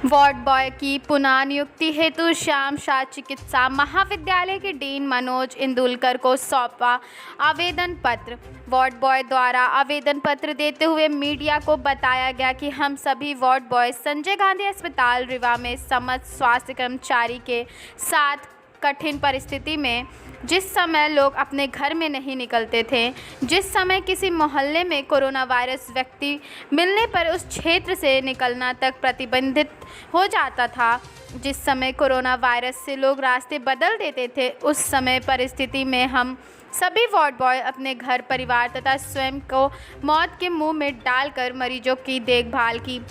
Ward boy की पुनः नियुक्ति हेतु श्याम शाह चिकित्सा महाविद्यालय के डीन मनोज इंदुलकर को सौंपा आवेदन पत्र। वार्ड बॉय द्वारा आवेदन पत्र देते हुए मीडिया को बताया गया कि हम सभी वार्ड बॉय संजय गांधी अस्पताल रीवा में समस्त स्वास्थ्य कर्मचारी के साथ कठिन परिस्थिति में जिस समय लोग अपने घर में नहीं निकलते थे, जिस समय किसी मोहल्ले में कोरोना वायरस व्यक्ति मिलने पर उस क्षेत्र से निकलना तक प्रतिबंधित हो जाता था, जिस समय कोरोना वायरस से लोग रास्ते बदल देते थे, उस समय परिस्थिति में हम सभी वार्ड बॉय अपने घर परिवार तथा स्वयं को मौत के मुंह में डालकर मरीजों की देखभाल की,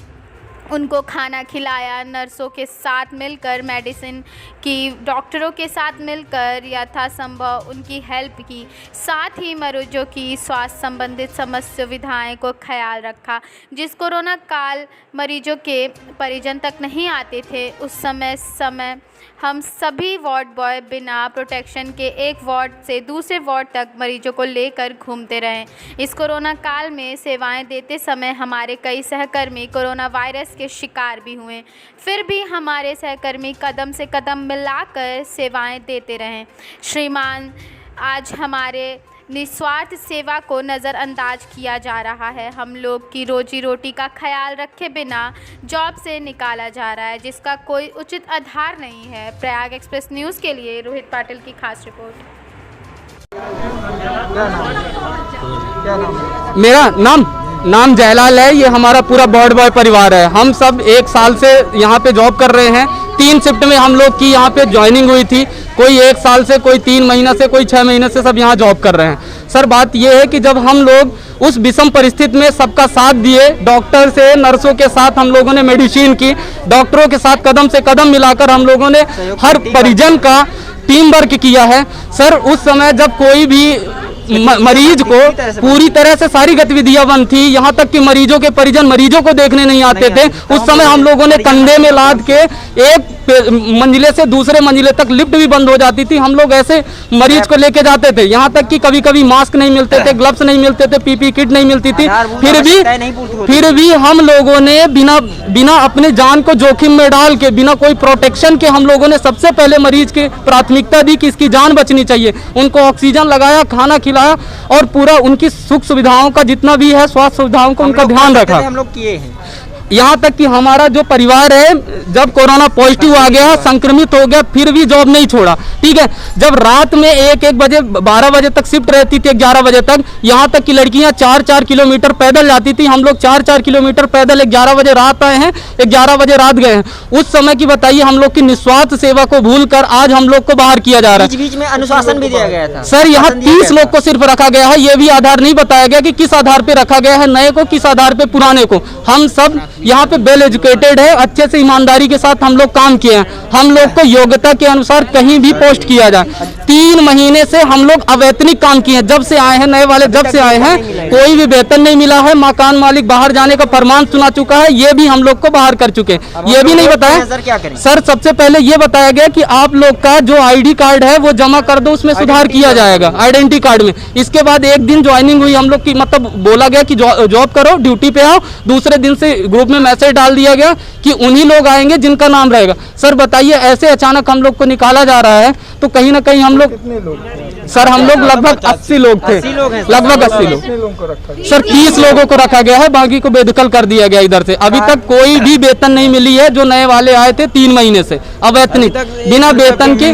उनको खाना खिलाया, नर्सों के साथ मिलकर मेडिसिन की, डॉक्टरों के साथ मिलकर यथासंभव उनकी हेल्प की, साथ ही मरीजों की स्वास्थ्य संबंधित समस्त सुविधाएं को ख्याल रखा। जिस कोरोना काल मरीजों के परिजन तक नहीं आते थे, उस समय हम सभी वार्ड बॉय बिना प्रोटेक्शन के एक वार्ड से दूसरे वार्ड तक मरीजों को लेकर घूमते रहे। इस कोरोना काल में सेवाएं देते समय हमारे कई सहकर्मी कोरोना वायरस के शिकार भी हुए, फिर भी हमारे सहकर्मी कदम से कदम मिलाकर सेवाएं देते रहे। श्रीमान, आज हमारे निस्वार्थ सेवा को नज़रअंदाज किया जा रहा है। हम लोग की रोजी रोटी का ख्याल रखे बिना जॉब से निकाला जा रहा है, जिसका कोई उचित आधार नहीं है। प्रयाग एक्सप्रेस न्यूज़ के लिए रोहित पाटिल की खास रिपोर्ट। क्या नाम? मेरा नाम जयलाल है। ये हमारा पूरा वार्ड बॉय परिवार है। हम सब 1 साल से यहाँ पे जॉब कर रहे हैं। 3 शिफ्ट में हम लोग की यहाँ पे ज्वाइनिंग हुई थी। कोई 1 साल से, कोई 3 महीना से, कोई 6 महीने से सब यहाँ जॉब कर रहे हैं। सर, बात ये है कि जब हम लोग उस विषम परिस्थिति में सबका साथ दिए, डॉक्टर से नर्सों के साथ हम लोगों ने मेडिसिन की, डॉक्टरों के साथ कदम से कदम मिलाकर हम लोगों ने हर परिजन का टीम वर्क किया है। सर, उस समय जब कोई भी मरीज को पूरी तरह से सारी गतिविधियां बंद थी, यहाँ तक कि मरीजों के परिजन मरीजों को देखने नहीं आते थे। उस समय हम लोगों ने कंधे में लाद के एक मंजिले से दूसरे मंजिले तक लिफ्ट भी बंद हो जाती थी, हम लोग ऐसे मरीज को लेके जाते थे। यहाँ तक कि कभी कभी मास्क नहीं मिलते थे, ग्लव्स नहीं मिलते थे, पीपी किट नहीं मिलती थी। फिर भी हम लोगों ने बिना अपने जान को जोखिम में डाल के, बिना कोई प्रोटेक्शन के हम लोगों ने सबसे पहले मरीज की प्राथमिकता दी कि इसकी जान बचनी चाहिए। उनको ऑक्सीजन लगाया, खाना खिलाया और पूरा उनकी सुख सुविधाओं का जितना भी है, स्वास्थ्य सुविधाओं का उनका ध्यान रखा। हम लोग किए हैं। यहाँ तक कि हमारा जो परिवार है, जब कोरोना पॉजिटिव आ गया, संक्रमित हो गया, फिर भी जॉब नहीं छोड़ा। ठीक है, जब रात में 1-1 बजे 12 बजे तक शिफ्ट रहती थी, 11 बजे तक, यहाँ तक कि लड़कियाँ 4-4 किलोमीटर पैदल जाती थी। हम लोग 4-4 किलोमीटर पैदल 11 बजे रात आए हैं, 11 बजे रात गए हैं। उस समय की बताइए, हम लोग की निस्वार्थ सेवा को भूलकर आज हम लोग को बाहर किया जा रहा है। बीच में अनुशासन भी दिया गया था। सर, यहाँ 30 लोग को सिर्फ रखा गया है। ये भी आधार नहीं बताया गया कि किस आधार पे रखा गया है, नए को किस आधार पे, पुराने को। हम सब यहाँ पे वेल एजुकेटेड है, अच्छे से ईमानदारी के साथ हम लोग काम किए हैं। हम लोग को योग्यता के अनुसार कहीं भी पोस्ट किया जाए। 3 महीने से हम लोग अवैतनिक काम किए हैं। जब से आए हैं, नए वाले जब से आए हैं, कोई भी वेतन नहीं मिला है। मकान मालिक बाहर जाने का फरमान सुना चुका है, ये भी हम लोग को बाहर कर चुके। ये भी नहीं बताया सर, सबसे पहले ये बताया गया कि आप लोग का जो ID कार्ड है वो जमा कर दो, उसमें सुधार किया जाएगा आइडेंटिटी कार्ड में। इसके बाद 1 दिन ज्वाइनिंग हुई हम लोग की, मतलब बोला गया कि जॉब करो, ड्यूटी पे आओ। दूसरे दिन से ग्रुप में मैसेज डाल दिया गया कि उन्हीं लोग आएंगे जिनका नाम रहेगा। सर बताइए, ऐसे अचानक हम लोग को निकाला जा रहा है तो कहीं ना कहीं हम लोग, सर हम लोग लगभग 80 लोग थे, लगभग 80 लोग। सर 30 लोगों को रखा गया है, बाकी को बेदखल कर दिया गया इधर से। अभी तक कोई भी वेतन नहीं मिली है। जो नए वाले आए थे 3 महीने से अवैतनिक, बिना वेतन के,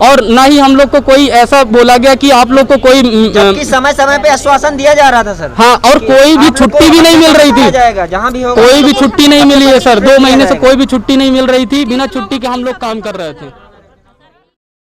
और ना ही हम लोग को कोई ऐसा बोला गया कि आप लोग को कोई समय समय पे आश्वासन दिया जा रहा था सर। हाँ, और कोई भी छुट्टी भी नहीं मिल रही थी, जहाँ भी कोई भी छुट्टी नहीं मिली है सर। 2 महीने से कोई भी छुट्टी नहीं मिल रही थी। बिना छुट्टी के हम लोग काम कर रहे थे।